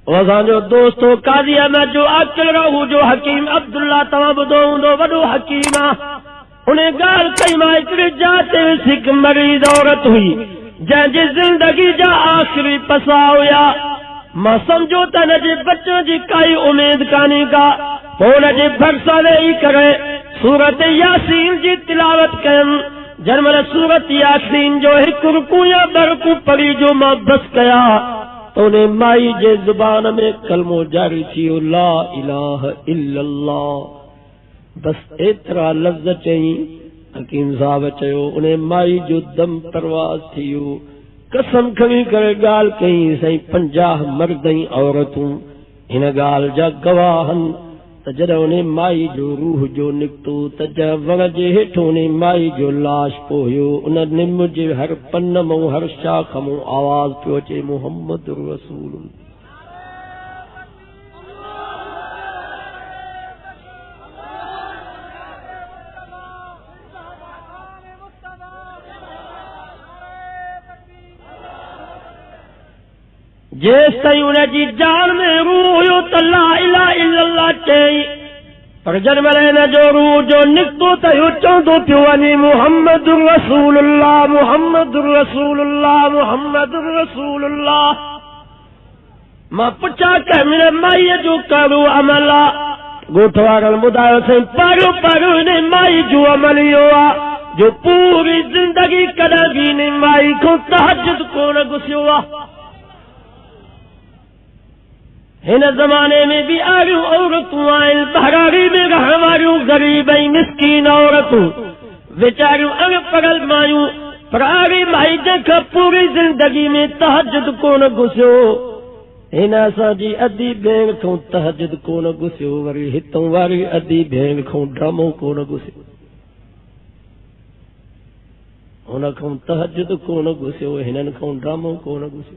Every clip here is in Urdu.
وزان جو دوستو قاضی احمد جو عاقل رہو جو حکیم عبداللہ تمام بدوں دو وڈو حکیمہ انہیں گال کئی ماں اکڑی جاتے سکھ مریض عورت ہوئی جن جی زندگی جا آخری پسا ہویا ماں سمجھو تا نجی بچوں جی کائی امید کانی کا وہ نجی بھرسا نہیں کرے سورت یاسین جی تلاوت کرن جنمل سورت یاسین جو ایک رکو یا برکو پڑی جو ماں بس کیا تو انہیں مائی جے زبان میں کلمو جاری تھی لا الہ الا اللہ بس ایترا لفظ چاہیے حکیم صاحب چیو انہیں مائی جو دم پرواز تھیو قسم کھوی کرے گال کہیں سائیں 50 مردیں عورتوں ان گال جا گواہن تجر انہیں مائی جو روح جو نکتو تجر وغجے ہٹو انہیں مائی جو لاش پوہیو انہیں مجھے ہر پنمو ہر شاخمو آواز پہنچے محمد رسول اللہ جیس تئی انہیں جی جان میں روح یو تا لا الہ الا اللہ چاہی پر جنم لینا جو روح جو نکتو تا یو چوندو پیوانی محمد رسول اللہ محمد رسول اللہ محمد رسول اللہ ماں پچا کہ میرے مائی جو کرو عملہ گوٹوارل مدائیو سے پارو پارو انہیں مائی جو عملی ہوا جو پوری زندگی کدھگی نے مائی کو تحجد کو نہ گسیوا ان زمانے میں بھی آریوں عورتوں آئیں بہراری میں ہماریوں غریبیں مسکین عورتوں بیچاریوں اگر پگل مایوں پر آری مائی دیکھا پوری زندگی میں تہجد کو نہ گسو ان ایسا جی ادی بینگ کھوں تہجد کو نہ گسو وری ہتوں واری ادی بینگ کھوں ڈراموں کو نہ گسو انہاں کھوں تہجد کو نہ گسو ہنن کھوں ڈراموں کو نہ گسو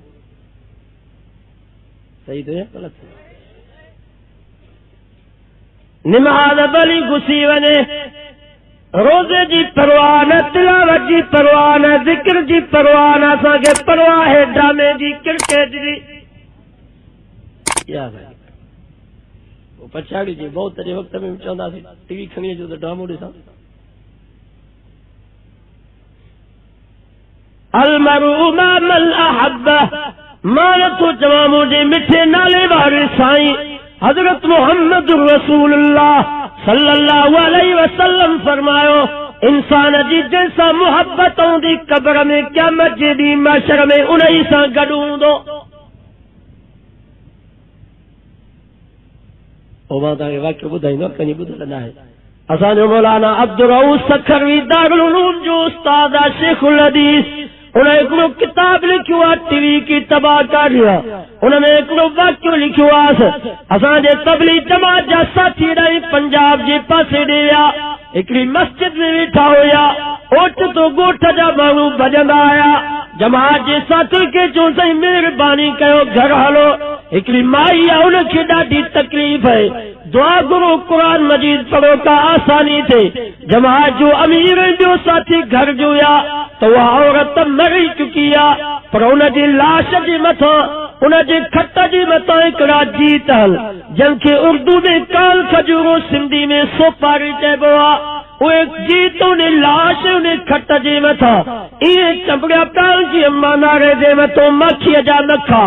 صحیح تو ہے غلط ہے نماز بلی گسی ونے روزے جی پروانہ تلاوت جی پروانہ ذکر جی پروانہ ساگے پرواہ ہے ڈرامے جی کرکٹ جی کیا بھائی وہ پچھاڑی جی بہت ترے وقت میں چاہتا سی ٹی وی کھنی جو ڈرامو ڈسا المرء ما من احبہ مالتو جوامو جی مٹھے نالے بارے سائیں حضرت محمد رسول اللہ صلی اللہ علیہ وسلم فرمایو انسان جی جیسا محبتوں دی قبر میں قیامت جی دی معاشر میں انہی سا گڑوں دو او ماں دا واقع بدھائی نو کنی بدھلنا ہے اسان مولانا عبدالرؤوف سکھروی دارالعلوم جو استاد شیخ الحدیث انہیں ایک لوگ کتاب لکھوا ٹی وی کی تباہ کر لیا انہوں نے ایک لوگ واقع لکھوا اسان جے تبلیغ جماعت جا ساتھی رہی پنجاب جی پاسے دیا ایکڑی مسجد میں بیٹھا ہویا اوٹ تو گوٹھ جا مانو بجندا آیا جماعت جے ساتھی کے جو سہی مہربانی کہو گھر ہلو ایکڑی مائی ان کی ڈاڈی تکلیف ہے دعا گرو قرآن مجید پڑھو کا آسانی تھے جماعت جو امیر جو ساتھی گھر جو یا تو وہ عورت مری چکی پر ان جی لاش جی متھا ان جی کھٹا جی متھا ایکڑا جیت ہل جن کے اردو میں کال کھجورو سندھی میں سوپاری چیبو وہ ایک جیتوں نے لاش انہیں کھٹا جی متھا یہ چمڑیا کال جی اما نارے دے متو مکھی جا نکھا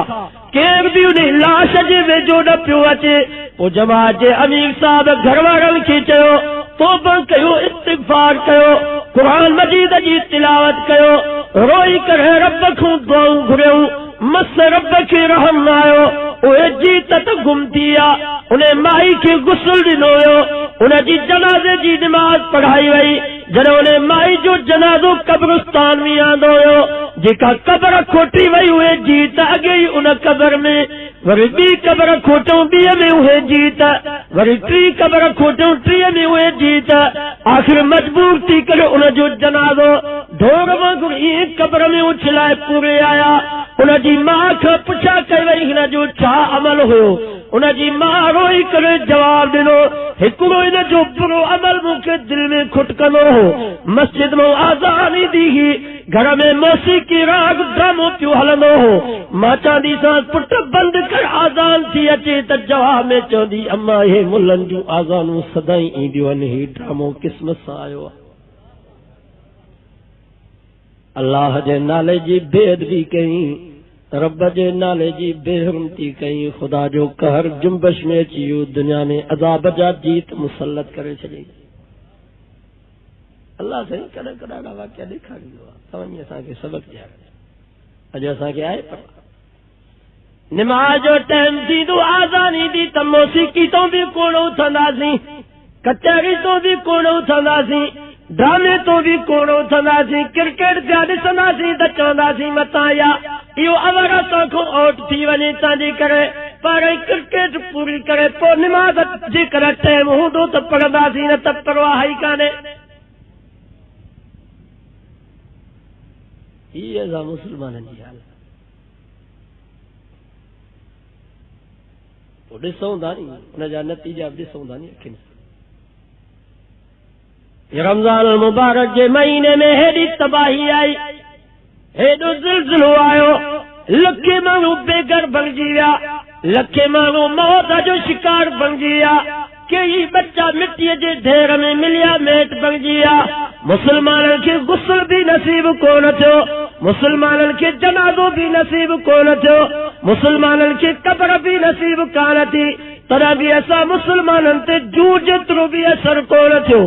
کیر بھی انہیں لاش جی ویجو نہ پیو اچے وہ جماعت جے امیر صاحب گھر والن کی چیو توبہ کیو استغفار کیو قرآن مجید جی تلاوت کیو روئی کرے رب کو دعاؤں گھریوں مس رب کی رحم آئو اوہ جیتت گم دیا انہیں مائی کی غسل دنویو انہیں جی جنازے جی نماز پڑھائی وئی جنہوں نے مائی جو جنازو قبرستان میں آندویو جی کا قبر کھوٹی وئی ہوئے جیتا اگئی انہیں قبر میں وری بی قبر کھوٹوں بی میں ہوئے جیتا وری ٹری قبر کھوٹوں ٹری میں ہوئے جیتا آخر مجبور تھی کرے انہیں جو جنازو ڈھور مانگو ایک قبر میں اچھلائے پورے آیا انہیں جی ماں کا پچھا کر وئی انہیں جو چھا عمل ہو انہیں جی ماں روئی کرے جواب دنو ہکڑو انہیں جو برو عمل مو کے دل میں کھٹکنو ہو مسجد میں آزانی دی ہی گھر میں موسیقی راگ ڈرامو پیو ہلنو ہو ماں چاندی سانس پٹ بند کر آزان تھی اچے تو جواب میں چوندی اما یہ ملن جو آزانوں سدائیں ایندیوں ان ہی ڈرامو قسمت سے آیو اللہ جے نالے جی بے ادبی کہیں رب جے نالے جی بے حرمتی کہیں خدا جو قہر جنبش میں چیو دنیا میں عذاب جا جیت مسلط کرے چلی اللہ سے کڑا کڑا واقعہ دیکھا گیا سمجھ اساں کے سبق دیا اج اساں کے آئے پر نماز جو ٹائم تھی تو آزانی دی تو موسیقی تو بھی کوڑ اٹھنداسی کچہری تو بھی کوڑ اٹھنداسی ڈرامے تو بھی کوڑ اٹھنداسی کرکٹ پیا ڈسنداسی تو چونداسی متا یا یہ اگر اساں کو آؤٹ تھی ونے تاں کرے پر کرکٹ پوری کرے پو نماز جی کرے ٹائم ہوں تو پڑھنداسی نہ تو پرواہ ہی کانے یہ ایسا مسلمان جی حال وہ ڈسوں دانی ان جا نتیجہ ڈسوں دانی اکھن یہ رمضان المبارک کے مہینے میں ہیڈی تباہی آئی ہیڈو زلزلو آئو لکھے مانو بے گھر بن جیا لکھے مانو موت جو شکار بن جیا کہ یہ بچہ مٹی کے ڈھیر میں ملیا میٹ بن گیا مسلمانوں کے غسل بھی نصیب کو نہ تھو مسلمانوں کے جنازو بھی نصیب کو نہ تھو مسلمانوں کے قبر بھی نصیب کا نہ تھی ترا بھی ایسا مسلمانوں تے جترو بھی اثر کو نہ تھو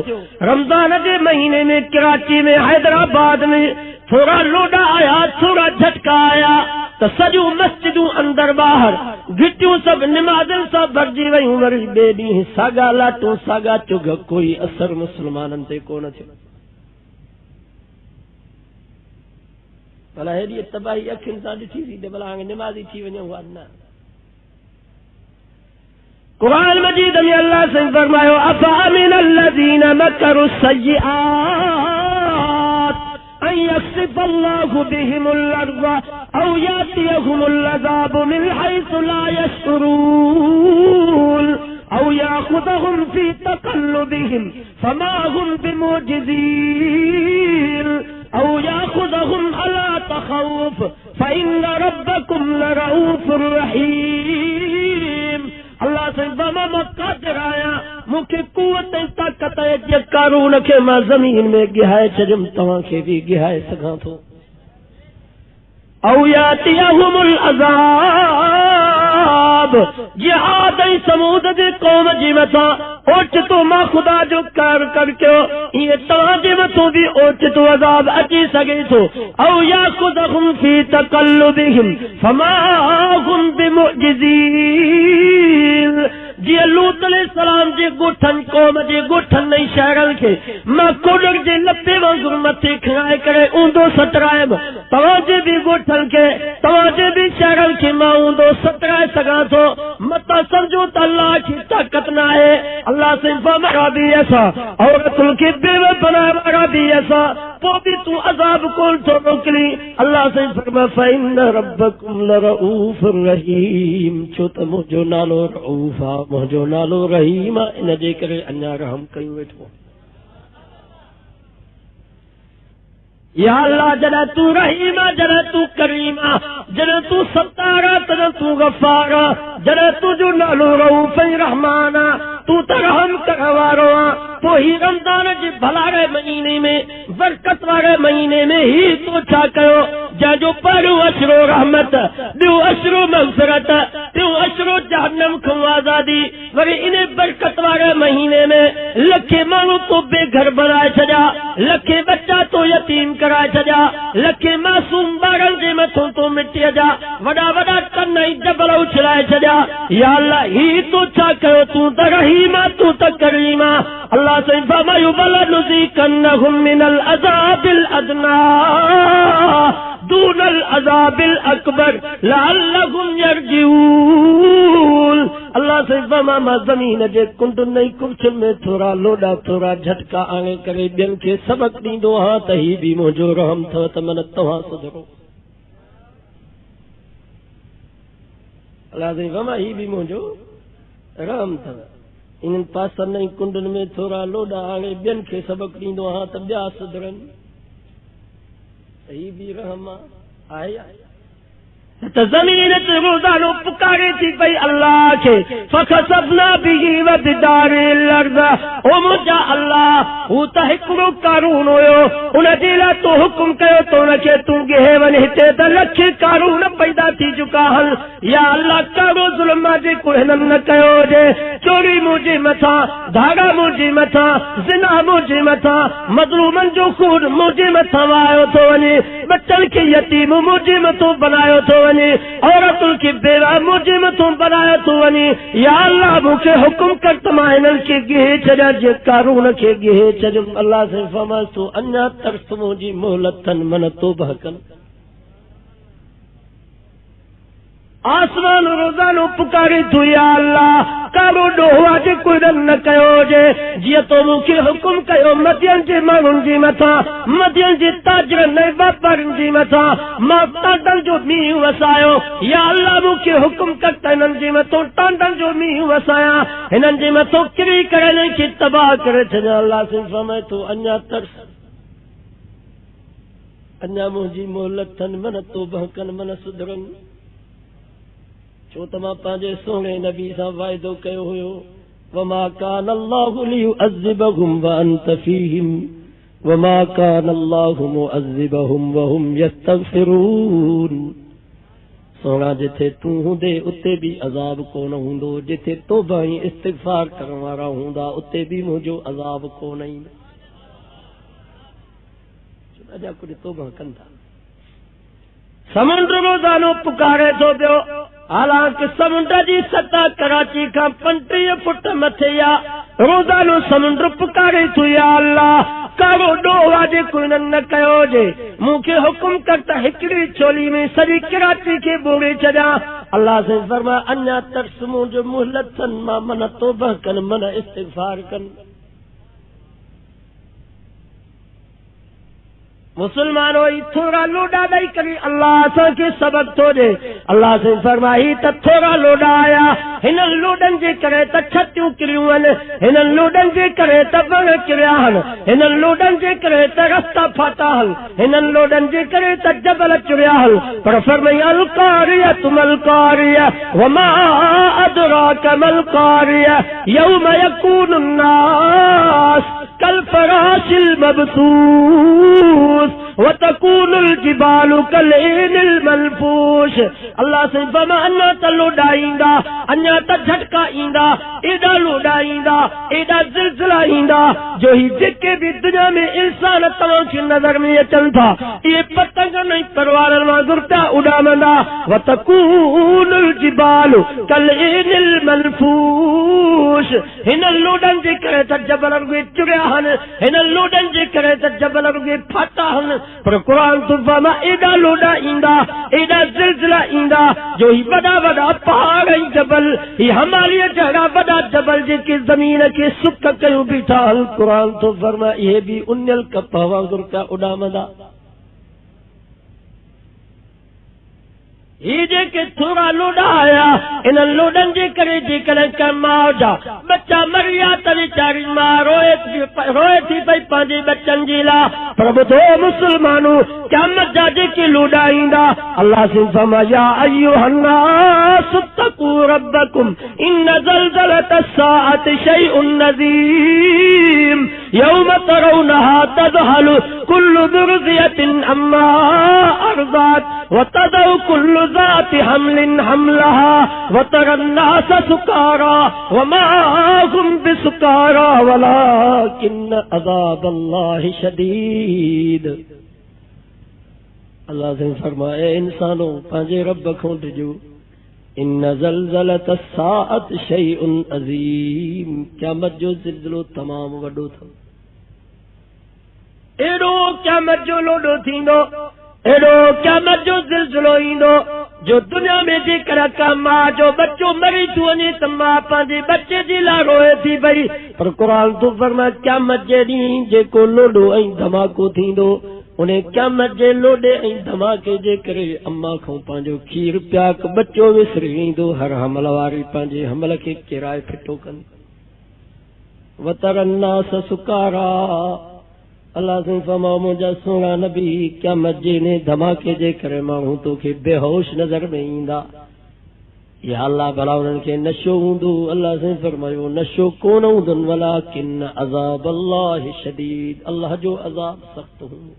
رمضان کے مہینے میں کراچی میں حیدرآباد میں تھوڑا لوڈا آیا تھوڑا جھٹکا آیا تو سجو مسجدوں اندر باہر گھٹیوں سب نمازن سب بھرجی ویوں ورش بے ڈی ساگا لاٹوں ساگا چگ کوئی اثر مسلمانن تے کو نہ تھو بھلا ہیڈی تباہی اکھن سان ڈٹھی سی تے بھلا نمازی تھی ونے ہوا نہ قرآن مجید میں اللہ سے فرمایا افامن الذین مکروا السیئات ان یخسف اللہ بهم الارض او یاتیهم العذاب من حیث لا یشعرون او یاخذهم فی تقلبهم فما هم بمعجزین او یاخذهم علی تخوف فإن ربکم لرؤوف رحیم اللہ سے بما مقدر آیا مکہ قوت طاقت ہے کہ قارون کے ما زمین میں گہائے چجم تواں کے بھی گہائے سکھاں تو او یاتیہم العذاب جہاد سمود دے قوم جی متا اوچ تو ما خدا جو کار کر کے یہ تواں جی متوں بھی اوچ تو عذاب اچی سگے تو او یاخذہم فی تقلبہم فما هم بمعجزین جی لوط علیہ السلام جی گٹھن قوم جی گٹھن نہیں شہرن کے ما کوڈر جی لپے وانگر متے کھائے کرے اوندو سترائے تواں جی بھی گٹھن کے تواں جی بھی شہرن کے ما اوندو سترائے سگا تو متا سمجھو تا اللہ کی طاقت نہ ہے اللہ سے فرمایا بھی ایسا عورت کی بیوہ بنا بھی ایسا تو بھی تو عذاب کون تو روکلی اللہ سے فرمایا فإن ربکم لرؤوف رحیم چوت مجھو نالو رؤوفا مجھو نالو رحیم ان جے کرے انیا رحم کئی ویٹھو یا اللہ جنہ تو رحیمہ جنہ تو کریمہ جنہ تو ستارہ جنہ تو غفارہ جنہ تو جو نالو رؤوف رحمانہ تو ترحم کروارو تو ہی رمضان جی بھلارے مہینے میں برکت والے مہینے میں ہی تو چھا کرو جا جو پہلو اشرو رحمت دیو اشرو مغفرت دیو اشرو جہنم کو آزادی وری انہیں برکت والے مہینے میں لکھے مانو تو بے گھر بنائے چھجا لکھے بچہ تو یتیم کرائے چھجا لکھے معصوم بارن جے متھوں تو مٹی جا وڈا وڈا تنائی جبل اچھلائے چھجا یا اللہ ہی تو چھا کرو تو رحیمہ تو کریمہ اللہ سے فرمایا بلنذیقنہم من العذاب الادنی دون العذاب الاکبر لعلہم یرجعون اللہ سے فرمایا زمین جے کنڈ نہیں کچھ میں تھوڑا لوڈا تھوڑا جھٹکا آنے کرے بین کے سبق ڈیندو ہاں تہی بھی مجھو رحم تھو تمن توہاں صدرو اللہ سے فرمایا ہی بھی مجھو رحم تھو ان پاسن نہیں کنڈن میں تھوڑا لوڈا آنے بین کے سبق ڈیندو ہاں تب بیا صدرن ہی بھی رحم آیا زمین روزانو پکارے تھی بھئی اللہ کے فخسفنا بھی وبدار الارض او مجھا اللہ او تا ہکڑو قارون ہوئو انہ دیلا تو حکم کہو تو نکے تو گہے ونہتے تا لکھے قارون پیدا تھی چکا حل یا اللہ کارو ظلم جے کو ہنم نہ کہو جے چوری مجھے متھا دھاگا مجھے متھا زنا مجھے متھا مظلومن جو خون مجھے متھا وایو تو ونی بچن کے یتیم مجھے متھو بنایو تو عورتوں کی بیوہ مجھے متوں بنایا تو ونی یا اللہ مجھے حکم کر تمائنل کے گہے چجا جے قارون کے گہے چجم اللہ سے فرماستو انیا ترسمو جی مہلتن من توبہ کن آسمان روزانو پکاری تو یا اللہ کارو ڈوہوا جے کوئی رن نہ کہو جے جی تو مکھے حکم کہو مدین جے مانون جی متھا مدین جے تاجر نئے باپارن جی متھا ماں ٹانڈن جو میہ وسایو یا اللہ مکھے حکم کرتا ہنن جی متھو ٹانڈن جو میہ وسایا ہنن جی متھو کری کرنے کی تباہ کرے چھنا اللہ سے فرمائے تو انیا ترس انیا مجھے مہلتن من توبہ کن من سدرن چو تما پانجے سونے نبی صاحب وعدو کہو ہوئو وما کان اللہ لیعذبہم وانت فیہم وما کان اللہ معذبہم وہم یستغفرون سونا جتھے تو ہوں دے اتے بھی عذاب کو نہ ہوں دو جتھے توبہ ہی استغفار کروانا ہوں دا اتے بھی مجھو عذاب کو نہیں چنا جا کچھ توبہ کندہ سمندر روزانو پکارے تو بیو حالانکہ سمندر جی سطح کراچی کا 50 فٹ متھے یا روزانو سمندر پکارے تو یا اللہ کارو ڈوہوا جے کوئی نہ کہو جے منہ کے حکم کرتا ہکڑی چولی میں سری کراچی کے بوڑے چجا اللہ سے فرما انیا ترسمو جو مہلتن ما من توبہ کن من استغفار کن مسلمانوں تھوڑا لوڈا دائی کری اللہ سا کے سبق تو دے اللہ سے فرمائی تا تھوڑا لوڈا آیا ہنن لوڈن جے کرے تا چھتیوں کریون ہنن لوڈن جے کرے تا بڑ کریان ہنن لوڈن جے کرے تا رستہ پھاٹاہل ہنن لوڈن جے کرے تا جبل چریاہل پر فرمائی القاریہ ملقاریہ وما ادراک ملقاریہ یوم یکون الناس کالفراش المبثوث وتكون الجبال كالعين المنفوش اللہ سے فما انیا تا لوڈا ایندا انیا تا جھٹکا ایندا ایڈا لوڈا ایندا ایڈا زلزلہ ایندا جو ہی جکے بھی دنیا میں انسان تمام کی نظر میں یہ چل تھا یہ پتنگ نہیں پروار گرتا اڑا مندا وتكون الجبال كالعين المنفوش ہن لوڈن جے کرے تا جبل رگے چڑیا ہن ہن لوڈن جے کرے تا جبل رگے پھاٹا ہن پر قرآن تو فما ایڈا لوڈا ایندا ایڈا زلزلہ ایندا جو ہی بڑا بڑا پہاڑ جبل ہی ہمالیہ جہرا بڑا جبل جے کی زمین کے سکھ کیوں بیٹھا قرآن تو فرما یہ بھی انیل کا پہوا گر کا اڑا مدا یہ جے کہ تھوڑا لوڈا آیا ان لوڈن جے کرے جے کرے کا ماں جا بچہ مریا تری چاری ماں روئے تھی پئی پانجی بچن جیلا پرب دو مسلمانوں کیا مجا جے کی لوڈا ایندا اللہ سے فرما یا ایوہ الناس اتقوا ربکم ان زلزلۃ الساعۃ شیء عظیم یوم ترونها تذهل كل مرضیة عما ارضعت وتضع كل ذات حمل حملها وترى الناس سكارى وما هم بسكارى ولكن عذاب الله شديد اللہ سے فرمائے انسانوں پانجے رب کھونٹ جو ان زلزلۃ الساعۃ شیء عظیم قیامت جو زلزلو تمام وڈو تھا ایڈو قیامت جو لوڈو تھیندو ایڈو قیامت جو زلزلو ایندو جو دنیا میں جی کرا کا ماں جو بچوں مری چونی تما پانجے بچے جی لا روئے تھی بھئی پر قرآن تو فرما قیامت جے نہیں جے کو لوڈو این دھماکو تھیندو انہیں قیامت جے لوڈے این دھماکے جے کرے اما کھوں پانجو کھیر پیاک بچوں وسری ایندو ہر حمل واری پانجے حمل کے کرائے پھٹو کن وتر الناس سکارا اللہ سے فرماؤ مجھا سونا نبی کیا مجھے نے دھماکے جے کرے مانوں تو کہ بے ہوش نظر میں ایندا یا اللہ بلا انہوں کے نشو ہوندو اللہ سے فرمایو نشو کون ہوندن ولیکن عذاب اللہ شدید اللہ جو عذاب سخت ہوں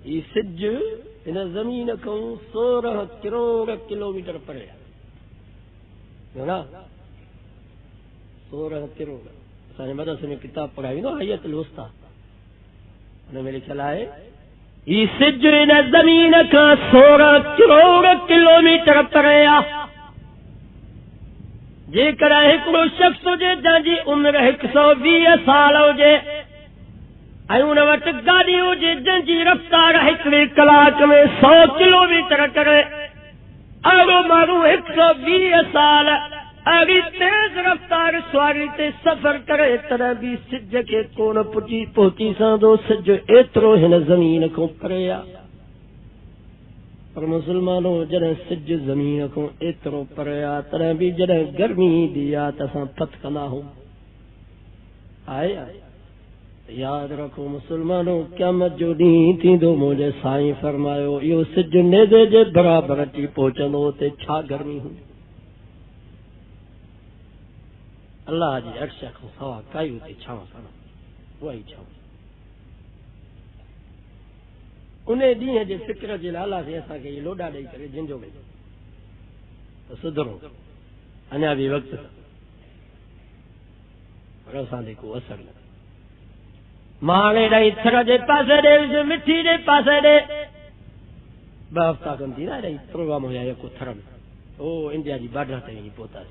یہ سج ان زمین کو 16 کروڑ کلومیٹر پر ہے نا 16 کروڑ سارے مدرسے میں کتاب پڑھائی نا حیات الوسطی انہیں میں لکھا ہے یہ سج ان زمین کا 16 کروڑ کلومیٹر پریا جے کرا ہکڑو شخص جے جانجی عمر 120 سال ہو جے ایون وٹ گاڑی ہو جے جنجی رفتار ہکڑی کلاک میں 100 کلومیٹر کرے اگو مارو 120 سال اگی تیز رفتار سواری تے سفر کرے طرح بھی سج کے کون پہنچی ساندو سج ایترو ہن زمین کو پریا پر مسلمانوں جڑے سج زمین کو ایترو پریا طرح بھی جڑے گرمی دیا تساں پت کنا ہوں آیا یاد رکھو مسلمانوں قیامت جو ڈین تھی دو مجھے سائیں فرمایو یو سج نیزے جے برابر ٹی پہنچندو تے چھا گرمی ہوں اللہ جی عرش کو سوا کایو تے چھاواں سنا وہی چھاواں انہیں ڈینہں جے فکر جے لالا سے اساں کے لوڈا ڈئی کرے جنجو گئی تو سدھرو انیا بھی وقت پر اساں دے کو اثر نہ مانے ڈئی تھر جے پاسے دے مٹھی دے پاسے دے بافتا کندی نہ ڈئی پروگرام ہویا کو تھرم او انڈیا دی بارڈر تے نہیں پوتا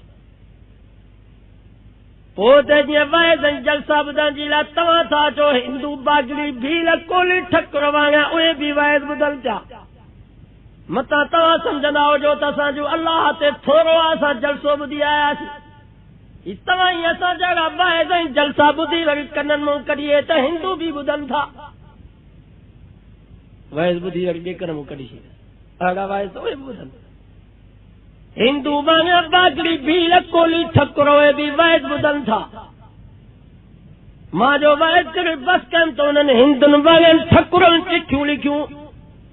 پوتے جی وائزن جلسہ بدن جی لا تواں تھا جو ہندو باگڑی بھیل کولی ٹھک رواں اوے بھی وائز بدل جا متا تواں سمجھنا ہو جو تساں جو اللہ تے تھورو اسا جلسو بدی آیا سی تواں ہی اسا جگہ وائزن جلسہ بدی وری کنن مون کڈیے تے ہندو بھی بدن تھا وائز بدی وری کنن مون کڈی سی اگا وائز اوے بدن ہندو بانے باگڑی بھیل کولی ٹھکروے بھی وائد بدن تھا ماں جو وائد کرے بس کم تو انہوں نے ہندن بانے ٹھکرن چکھوں لکھوں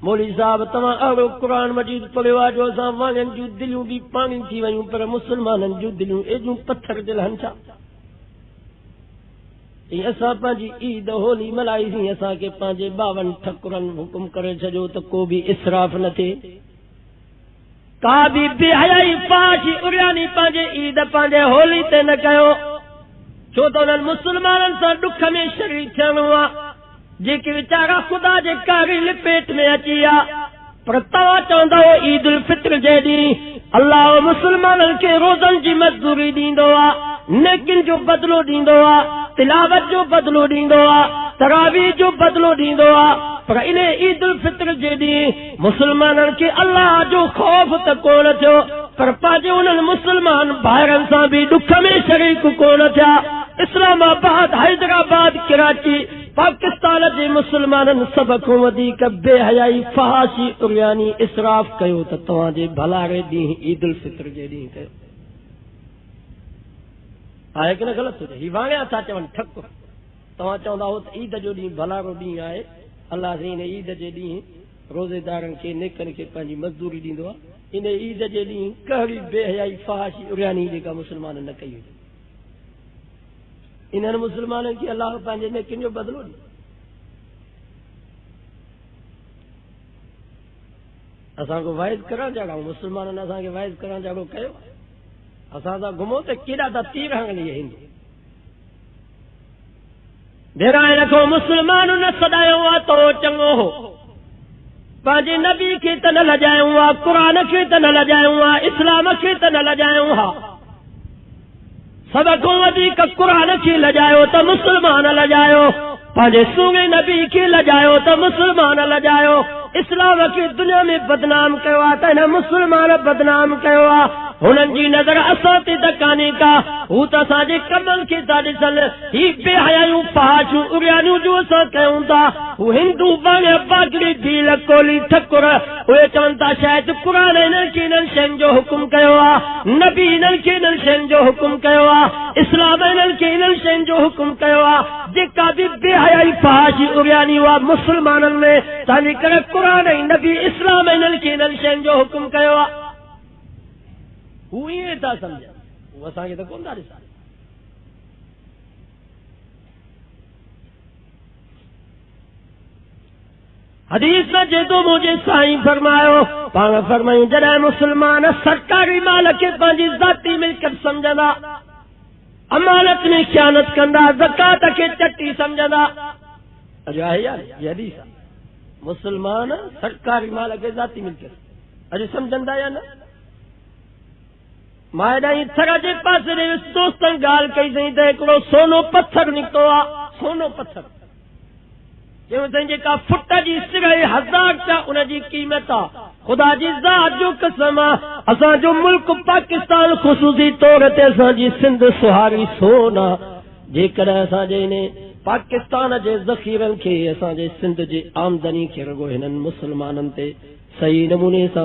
مولی صاحب تمام اڑو قرآن مجید پڑھوا جو ساں وانگن جو دلیوں بھی پانی تھی ویوں پر مسلمانن جو دلیوں اے جو پتھر دل ہنچا یہ اسا پانجی عید ہولی ملائی سی اسا کے پانجے 52 ٹھکرن حکم کرے چھجو تو کو بھی اسراف نہ تھے کا بھی بے حیائی پاشی اریانی پانجے عید پانجے ہولی تے نہ کہو چھو تو انہوں مسلمانن سا دکھ میں شریک تھنوا جے کہ وچارا خدا جے کاری لپیٹ میں اچیا پر توا چوندا ہو عید الفطر جے دی اللہ مسلمانن کے روزن جی مزدوری دیندو وا نیکن جو بدلو دیندو وا تلاوت جو بدلو دیندو وا تراویح جو بدلو دیندو وا پر انہیں عید الفطر جے دی مسلمانن کے اللہ جو خوف تکون تھو پر پاجے انہوں مسلمان بھائرن سا بھی دکھ میں شریک کون تھا اسلام آباد حیدرآباد کراچی پاکستان جے مسلمانن سب کو ودیک بے حیائی فحاشی اریانی اسراف کیو تو تواں جے بھلارے دی عید الفطر جے دی کیو آئے کہ نہ غلط ہو جائے واگیا تھا چون ٹھک تواں چوندا ہو عید جو دی بھلارو دی آئے اللہ سے انہیں عید جے دی روزے دارن کے نیکن کے پانجی مزدوری دیندو انہیں عید جے دی کہڑی بے حیائی فحاشی اریانی جے کا مسلمان نہ کیو انہوں مسلمانوں کی اللہ پانجے نے کنجو بدلو دی اساں کو وائز کران جاگا مسلمانوں نے اساں کے وائز کران جاگو کہو اساں دا گھمو تے کیڑا دا تیر ہنگ لیے ہندو دیرائے رکھو مسلمانوں نے صدایوں وا تو چنگو ہو پانجے نبی کی تن لجائیں وا قرآن کی تن لجائیں وا اسلام کی تن لجائیں وا سب کو ودی کا قرآن کی لجائو تو مسلمان لجائو پانجے سونگے نبی کی لجائو تو مسلمان لجائو اسلام کی دنیا میں بدنام کہوا کہ مسلمان بدنام کہوا انہن جی نظر اساں تے دکانے کا ہو تا ساجے کمل کے داڑی سل ہی بے حیاں فحاشو اریانو جو اساں کہوں تا وہ ہندو بانے باگڑی دیل کولی ٹھکر اوے چونتا شاید قرآن انہن کی نن شن جو حکم کہوا نبی انہن کی نن شن جو حکم کہوا اسلام انہن کی نن شن جو حکم کہوا جکا بھی بے حیاں فحاشی اریانی وا مسلمانن میں تانی کر قرآن نبی اسلام انہن کی نن شن جو حکم کہوا ہوئی ہے تا سمجھا وہ اساں کے تو کون داری سارے حدیث میں جدو مجھے سائیں فرمایو پانا فرمائیں جنہ مسلمان سرکاری مالک پانچی ذاتی ملکت سمجھنا امانت میں خیانت کرنا زکات کے چٹی سمجھنا اجو ہے یار یہ حدیث مسلمان سرکاری مالک ذاتی ملکت اجو سمجھندا یا نا مائدہ ہی تھرا جے پاس نے اس دوستن گال کئی دیں تے ایکڑو سونو پتھر نکتو آ سونو پتھر جو سنجے کا فٹا جی سگئے 1000 چا انہ جی قیمتا خدا جی ذات جو قسمہ اساں جو ملک پاکستان خصوصی طور تے اساں جی سندھ سہاری سونا جے کرے اساں جے نے پاکستان جے ذخیرن کے اساں جے سندھ جے آمدنی کے رگو ہنن مسلمانن تے صحیح نمونے سا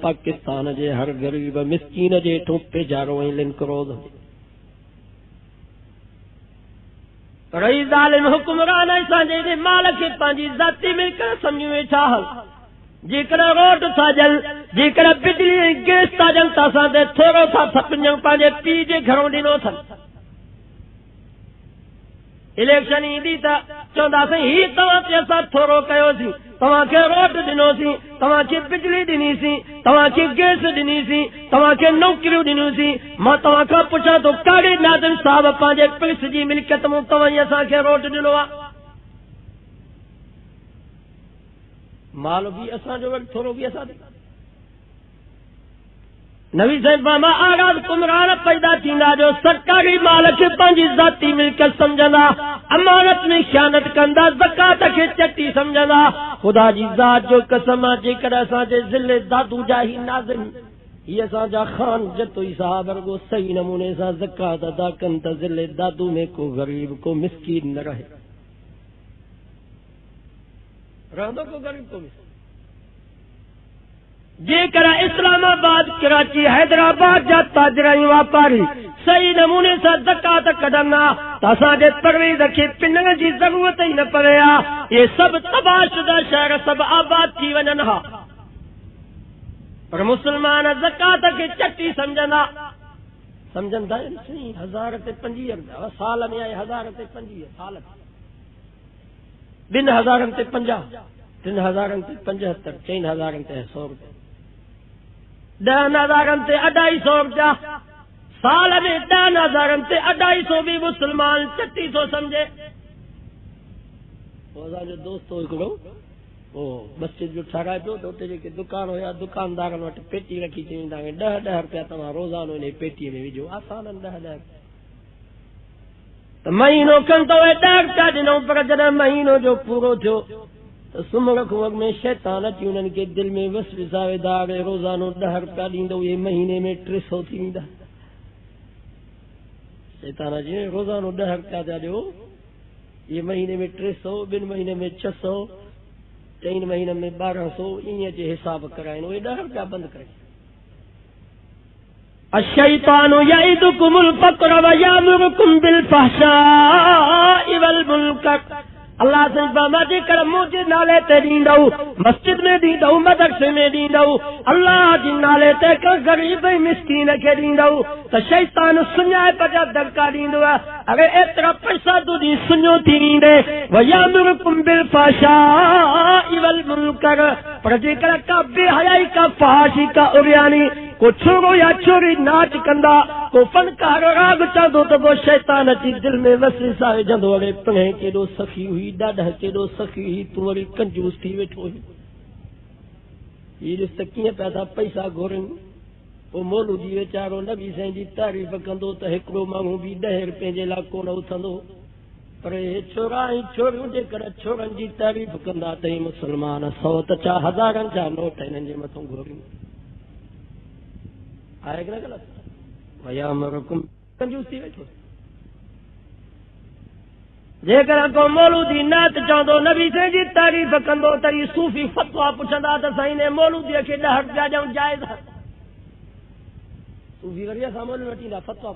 پاکستان جے ہر غریب مسکین جے ٹوپے جارو لن کروڑ رئی ظالم حکمران ایسا جے مالک پانچی ذاتی ملکت سمجھو ویٹھا حل جیکڑا روڈ ساجل جیکڑا بجلی گیس ساجل تاسا دے تھوڑو سا سپنجن پانچے پی جے گھروں دینو سن الیکشن ہی دی تا چوندا سے ہی تمہاں پیسا تھوڑو کہو سی تمہاں کے روڈ دنو سی تمہاں کی بجلی دنی سی تمہاں کی گیس دنی سی تمہاں کے نوکریوں دنو سی ماں تمہاں کا پوچھا تو کاڑی ناظم صاحب پانچے پولیس جی ملکت موں تمہاں یسا کے روڈ دنو مالو بھی اساں جو وقت تھوڑو بھی اساں نبی صاحب ماما آغاز کمران پیدا تھیندا جو سرکاری مالک پانچی ذاتی ملکت سمجھنا امانت میں خیانت کندا زکات کے چٹی سمجھنا خدا جی ذات جو قسم جے کر اساں جے ذل دادو جاہی ناظم یہ اساں جا خان جتو صاحب کو صحیح نمونے سے زکات ادا کن تے ذل دادو میں کو غریب کو مسکین نہ رہے رہندو کو غریب کو مسکین جے کرا اسلام آباد کراچی حیدرآباد جا تاجرائی واپاری صحیح نمونے سے زکات کڈنا تاسا دے پرویز کے پنن جی ضرورت ہی نہ پڑیا یہ سب تباہ شدہ شہر سب آباد تھی وننہا پر مسلمان زکات کے چٹی سمجھنا سمجھندا نہیں 1050 سال میں آئے 1050 سال 2050 3075 3000 100 10,000 250 سال میں 10,000 250 بھی مسلمان 3600 سمجھے جو دوست وہ مسجد جو ٹھہرائے پو تو کہ دکان ہو یا دکاندار وٹ پیٹی رکھی چی 10 روپیہ تمہاں روزانو نے پیٹی میں وجو آسان 10 تو مہینو کن تو 10 روپیہ ڈنو پر جڏهن مہینو جو پورو تھو سمرک وقت میں شیطان اچھی انہوں کے دل میں وسوسہ دار روزانو 10 روپیہ دیندو یہ مہینے میں 300 تھی ویندا شیطان جی روزانو 10 روپیہ دیو یہ مہینے میں 300 بن مہینے میں 600 3 مہینے میں 1200 یہ جو حساب کرائیں وہ 10 روپیہ بند کریں الشیطان یعدکم الفقر ویامرکم بالفحشاء والمنکر اللہ سے فرماتے کر مجھے نالے تے دیندو مسجد میں دیندو مدرسے میں دیندو اللہ جن نالے تے کر غریب مسکین کے دیندو تو شیطان سنجائے پجا دھکا دیندو اگر اتنا پیسہ تو دی سنجو تھی دیندے ویامرکم بالفحشاء والمنکر پر جے کر کا بے حیائی کا فحاشی کا عریانی کو چھوڑو یا چھوڑی ناچ کندا کو فنکار راگ چاندو تو وہ شیطان اچھی دل میں وسوسہ جندو اڑے پنے کے دو سخی ہوئی ڈاڈا کے دو سخی ہوئی تمہاری کنجوس تھی بیٹھو ہوئی یہ جو سکیاں پیسہ گھورن وہ مولو جی ویچارو نبی سائیں جی تعریف کندو تو ہکڑو مانگو بھی 10 روپے جے لاکو نہ اٹھندو پر چھوڑا چھوڑوں جے کر چھوڑن جی تعریف کندا تے مسلمان 100 تا 1000 جا نوٹ انہن جے مٿوں گھورين آئے کہ نہ غلط وَيَأْمُرُكُمْ کنجوسی ویٹھو جے کر کو مولودی نات چاندو نبی سے جی تعریف کندو تری صوفی فتوا پوچھندا تے سائیں نے مولودی کے ڈہر جا جاؤں جائز ہے صوفی وریا سامول وٹی دا فتوا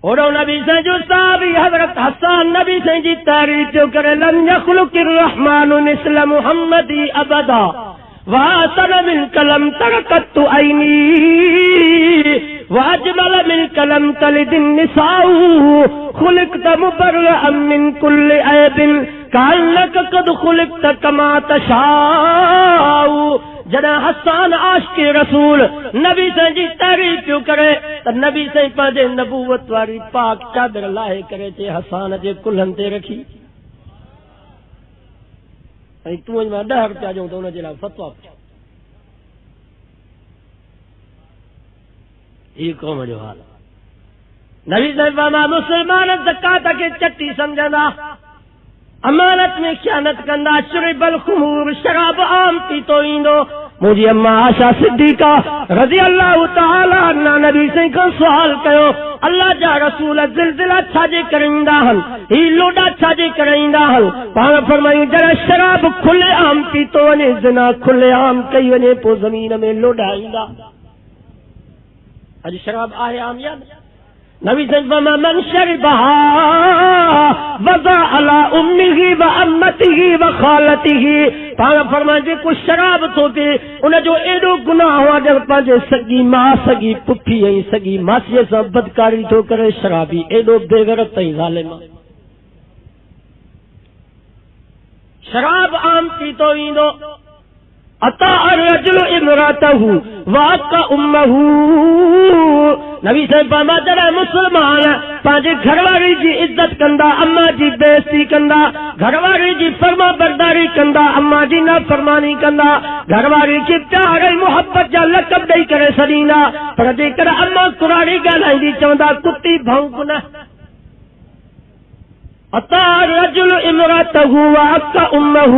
اورو نبی سے جو صحابی حضرت حسان نبی سے جی تعریف جو کرے لن یخلق الرحمن مثل محمدی ابدا وَأَحْسَنَ مِنْكَ لَمْ تَرَقَتُّ عَيْنِي وَأَجْمَلَ مِنْكَ لَمْ تَلِدِ النِّسَاءُ خُلِقْتَ مُبَرَّأً مِنْ كُلِّ عَيْبٍ كَأَنَّكَ قَدْ خُلِقْتَ كَمَا تَشَاءُ جنا حسان عاشق رسول نبی سے جی تعریف کیوں کرے تو نبی سے پاجے نبوت واری پاک چادر لائے کرے تے حسان جے کلہن تے رکھی تو میں 10 روپیہ جو تو انہیں جلا فتوا یہ قوم جو حال نبی صاحب مسلمان زکات کے چٹی سمجھنا امانت میں خیانت کندا شرب الخمور شراب عام پیتو ایندو مجھے اما عائشہ صدیقہ رضی اللہ تعالی عنہ نبی سے کو سوال کیو اللہ جا رسول زلزلہ چھاجے کریندا ہن ہی لوڈا چھاجے کریندا ہن پاک فرمائی جڑا شراب کھلے عام پیتو نے زنا کھلے عام کئی ونے پو زمین میں لوڈا ایندا اج شراب آئے عام یاد نبی صلی اللہ علیہ وسلم من شربها وضع على امه وامته وخالته پاک فرمائے جے کو شراب تو تے ان جو ایڈو گناہ ہوا جب پاجے سگی ماں سگی پپھی ای سگی ماسی سے بدکاری تو کرے شرابی ایڈو بے غیرت تے ظالم شراب عام پی تو ایندو اتا الرجل امراته واقع امه نبی صاحب فرما جڑا مسلمان پانچ گھر والی جی عزت کندا اما جی بےزتی کندا گھر والی جی فرما برداری کندا اما جی نا فرمانی کندا گھر والی جی پیار محبت جا لقب دئی کرے سڑیندا پر جے کر اما قرآنی ڳالهائيندي چوندا کتی بھونکنا اتا الرجل امراته واقع امه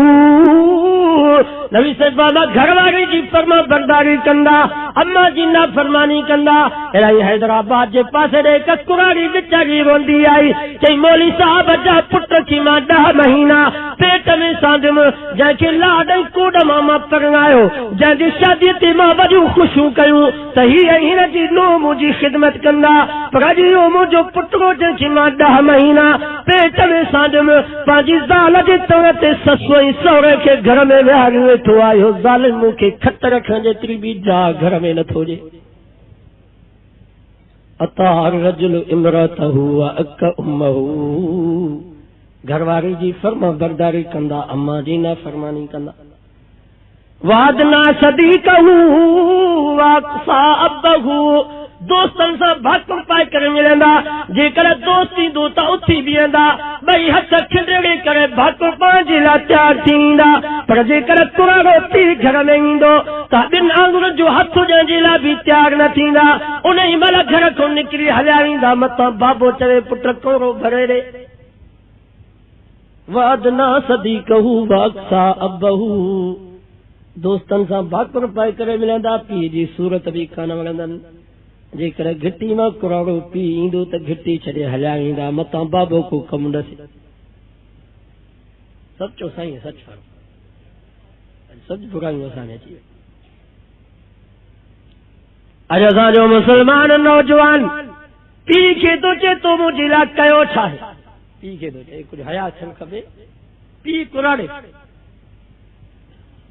نبی سے بابا گھر والی جی فرما برداری کندا اما جی نا فرمانی کندا الہی حیدرآباد جے پاسے دے ککڑاڑی بچاری روندی آئی چئی مولی صاحب جا پٹر کی ماں 10 مہینہ پیٹ میں سانجم جے کے لاڈ کوڑ ماما پرنایو جے دی شادی تے ماں وجو خوشو کیوں تہی ہن جی نو مجھی خدمت کندا پر جی مو جو پٹرو جے کی ماں 10 مہینہ پیٹ میں سانجم پاجی زال جے تے سسوئی سورے کے گھر میں وہاں تو آئیو ظالم کے کھٹ رکھن جے تری بھی جا گھر میں نہ تھو جے اتا الرجل امراته واك امه گھر والی جی فرما برداری کندا اما جی نا فرمانی کندا وعدنا صدیقہ واقصا ابہ دوستن سے بھاک پائے کرے ملندا جے کر دوستی دوتا اٹھی بیاندا بھئی ہتھ کھڑے کرے بھاک پانجی لا تیار تھیندا پر جے کر تورا روٹی گھر میں ایندو تا بن انگر جو ہتھ جے لا بھی تیار نہ تھیندا انہی مل گھر کو نکری ہلاویندا متا بابو چوے پٹر کورو بھرے رے وعدنا صدیقہ واقصا ابہ دوستن سے بھاک پائے کرے ملندا پی جی صورت بھی کانا ولندن جے کر گھٹی ماں کراڑو پی ایندو تا گھٹی چھڑے ہلاویندا متا بابو کو کم نسی سب چو سائیں سچ فرق سچ برائی وسانے چاہیے اجازا جو مسلمان نوجوان پی کے دو چے تو مجھے لا کیو چھاہے پی کے دو چے کچھ حیا چھن کبے پی کراڑے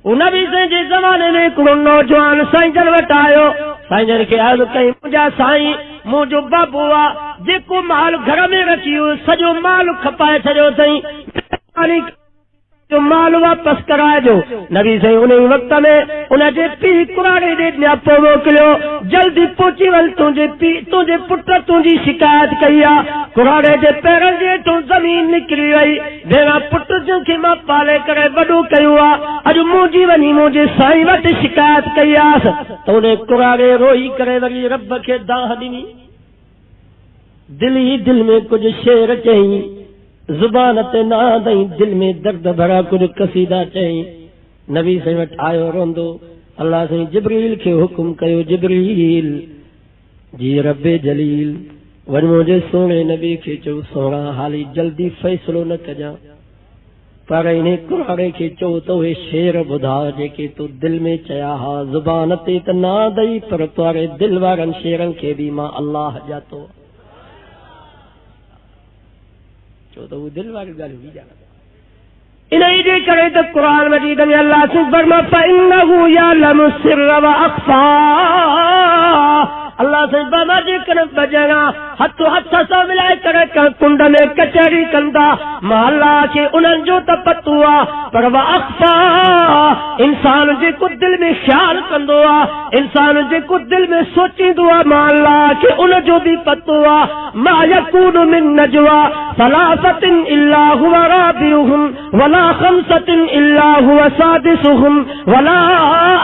نبی سے جی زمانے میں کو نوجوان سائیں جن وٹایو سائیں جن کے عرض کئی مجھا سائیں مجھو بابوا جے کو مال گھر میں رکھیو سجو مال کھپائے چھڑو سائیں جو مال واپس کرائے جو نبی سے انہیں وقت میں انہیں جے پی قرآن دے دیا پوو کلیو جلدی پوچی ول تجھے پٹر تجھی شکایت کیا قرآن دے پیرن جے تو زمین نکلی وئی دینا پٹر جو کی ماں پالے کرے بڑو کیوا اج موجی ونی مجھے سائیں وٹ شکایت کیا تو انہیں قرآن روئی کرے وری رب کے داہ دینی دلی دل میں کچھ شیر چاہیے زبان تے نہ دئی دل میں درد بھرا کچھ قصیدہ چاہیے نبی سے وٹ آیو روندو اللہ سے جبریل کے حکم کیو جبریل جی رب جلیل ون مجھے سونے نبی کے چو سونا حالی جلدی فیصلو نہ کجا پر انہیں قرآن کے چو تو شیر بدھا جے کہ تو دل میں چیا ہا زبان تے تنا دئی پر توارے دل وارن شیرن کے بھی ماں اللہ جاتو چو تو وہ دل وارن گالو بھی جانا انہیں جے کرے تو قرآن مجید میں اللہ سے فرما فَإِنَّهُ يَعْلَمُ السِّرَّ وَأَخْفَى اللہ سے بابا جی کرم بجنا ہتھو ہتھ سا ملائے کرے کنڈ میں کچہری کندا محلہ کے انہن جو تپتوا پر واخفا انسان جے کو دل میں خیال کندوا انسان جے کو دل میں سوچی دوا محلہ کے ان جو بھی پتوا ما یکون من نجوا ثلاثه الا هو رابعهم ولا خمسه الا هو سادسهم ولا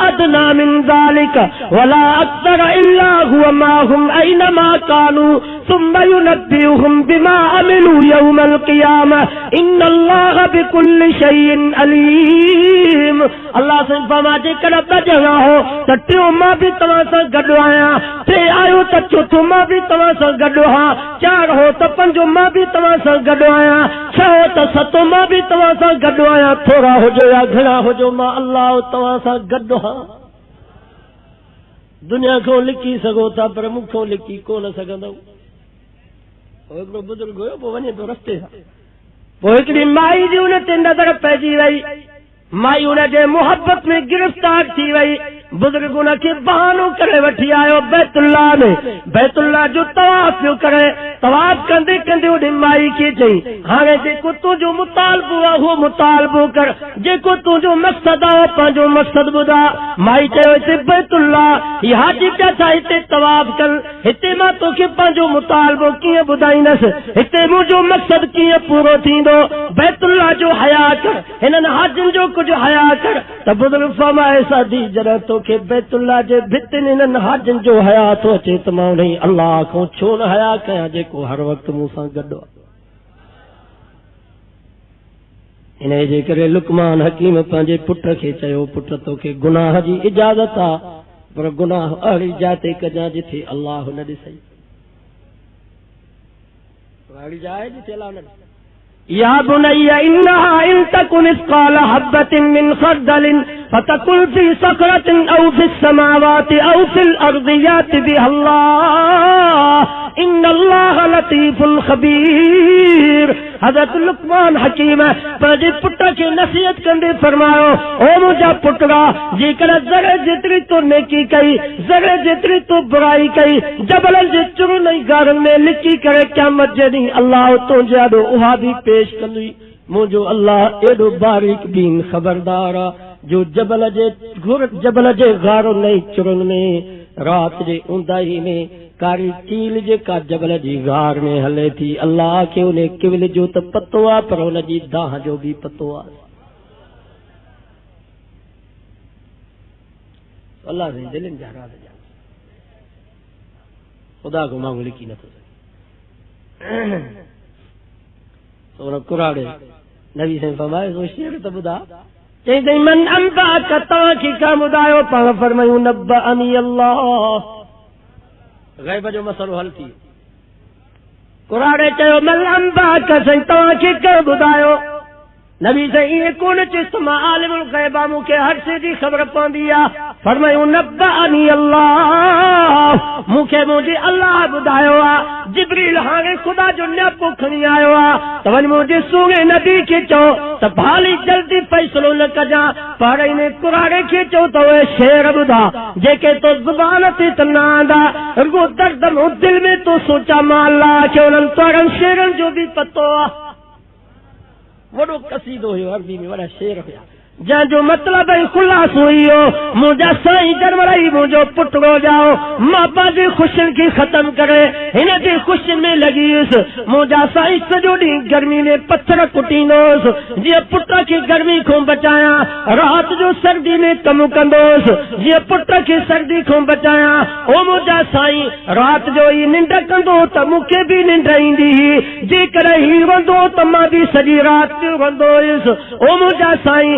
ادنى من ذلك ولا اكثر الا هو معهم أينما كانوا ثم ينبئهم بما عملوا يوم القيامة إن الله بكل شيء عليم اللہ سے فرما جے کر بجنا ہو تٹیو ماں بھی تمہاں سے گڈو آیا تے آیو تا چوتھو ماں بھی تمہاں سے گڈو ہاں چار ہو تا پنجو ماں بھی تمہاں سے گڈو آیا چھ ہو تا ستو ماں بھی تمہاں سے گڈو آیا تھوڑا ہو جو یا گھنا ہو جو ماں اللہ تمہاں سے گڈو ہاں دنیا کو لکھی سگو تا پر مکھو لکھی کو نہ سگندو ایک بزرگ ہوئے وہ ونے تو رستے تھا وہ ایکڑی مائی جی انہیں تے نظر پیجی وئی مائی انہیں جے محبت میں گرفتار تھی وئی بزرگ انہیں کے بہانوں کرے وٹھی آئے بیت اللہ میں بیت اللہ جو طواف جو کرے طواف کندے کندے انہیں مائی کی چاہی ہاں جے کو تو جو مطالبہ ہو مطالبہ کر جے کو تو جو مقصد آو پانچو مقصد بدا مائی چاہے سے بیت اللہ یہ حاجی کیا چاہی تے طواف کر ہتے ماں تو کے پانچو مطالبہ کیے بدائی نس ہتے مو جو مقصد کیے پورو تھی دو بیت اللہ جو حیا کر انہاں حاجن جو کچھ حیا کر تب بزرگ فرمائے ایسا دی جرہ تو کہ بیت اللہ جے بھتن انہاں حاجن جو حیا تو اچے تمام نہیں اللہ کو چھون حیا کیا جے کو ہر وقت موسیٰ گڈو انہیں جے کرے لقمان حکیم پانجے پٹر کے چاہو پٹر تو کہ گناہ جی اجازت آ پر گناہ اڑی جاتے کجا جتھے اللہ نہ ڈسائی اڑی جائے جتھے اللہ نہ ڈسائی یا بنی انہا ان تکن اسقال حبت من خردل فتکن فی صخرت او فی السماوات او فی الارض یات بها اللہ ان اللہ لطیف خبیر حضرت لقمان حکیم ہے پہلے پٹا کی نصیحت کندے فرماؤ او مجھا پٹرا جی کر ذرے جتری تو نیکی کئی ذرے جتری تو برائی کئی جبل جترو نہیں گارن میں لکی کرے قیامت جنی اللہ تو جادو وہاں بھی پیش کندی مجھو اللہ ایڈو باریک بین خبردارا جو جبل جے غارو نہیں چرن میں رات جے اندائی میں کاری کیل جے کا جبل جی غار میں ہلے تھی اللہ کے انہیں کیول جو تو پتوا پر انہیں جی داہ جو بھی پتوا اللہ سے دلن جا رہا جا خدا کو مانگو لکی نہ تو سونا قرآن نبی سے فرمائے سو شیر تو بدا چاہتے من انبا کتا کی کا مدائیو پاہ فرمائیو نبعنی اللہ غیبہ جو مسئلہ حل تھی قرآن چاہو من انبا کتا کی کا مدائیو نبی سے یہ کون چستما عالم الغیبہ مو کے ہر سے دی خبر پان دیا فرمائیو نبعنی اللہ مو کے مجھے اللہ بدایوا جبریل ہاں خدا جو نیپو کھنی آیا تو مجھے سوگے نبی کے چو تو بھالی جلدی فیصلو نہ کجا پر انہیں قرآن کے چو تو شیر بدا جے کہ تو زبان تی تنادا رگو دردم دل میں تو سوچا مالا کہ انہوں تو شیرن جو بھی پتو وڑو قصیدو ہے عربی میں وڑا شیر ہوا جہاں جو مطلب ہے خلاص ہوئی ہو مجھا سائیں درمرائی مجھو پٹرو جاؤ ماں بازی خوشن کی ختم کرے انہیں دی خوشن میں لگی اس مجھا سائیں سجوڑی گرمی میں پتھر کٹینوس جی پٹر کی گرمی کو بچایا رات جو سردی میں کم کندوس جی پٹر کی سردی کو بچایا او مجھا سائیں رات جو ہی ننڈا کندو تا مکے بھی ننڈائیں دی جی کرے ہی وندو تا ماں بھی سجی رات کی وندو اس او مجھا سائیں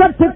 60